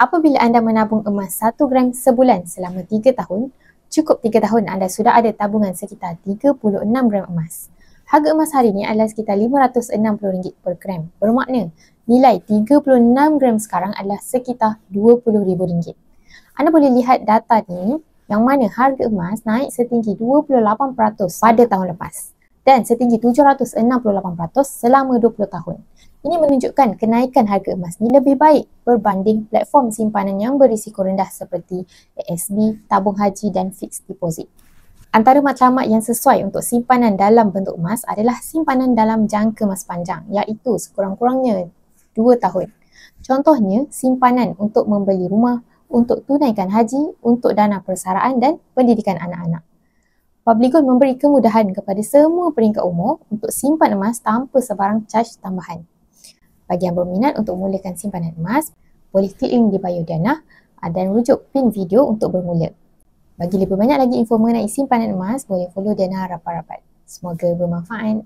Apabila anda menabung emas 1 gram sebulan selama 3 tahun, cukup 3 tahun anda sudah ada tabungan sekitar 36 gram emas. Harga emas hari ini adalah sekitar RM560 per gram. Bermakna, nilai 36 gram sekarang adalah sekitar RM20,000. Anda boleh lihat data ni yang mana harga emas naik setinggi 28% pada tahun lepas dan setinggi 768% selama 20 tahun. Ini menunjukkan kenaikan harga emas ni lebih baik berbanding platform simpanan yang berisiko rendah seperti ASB, tabung haji dan fixed deposit. Antara matlamat yang sesuai untuk simpanan dalam bentuk emas adalah simpanan dalam jangka masa panjang, iaitu sekurang-kurangnya 2 tahun. Contohnya, simpanan untuk membeli rumah, untuk tunaikan haji, untuk dana persaraan dan pendidikan anak-anak. Publigold memberi kemudahan kepada semua peringkat umur untuk simpan emas tanpa sebarang caj tambahan. Bagi yang berminat untuk memulakan simpanan emas, boleh klik link di bio Diana dan rujuk pin video untuk bermula. Bagi lebih banyak lagi info mengenai simpanan emas, boleh follow Diana rapat-rapat. Semoga bermanfaat.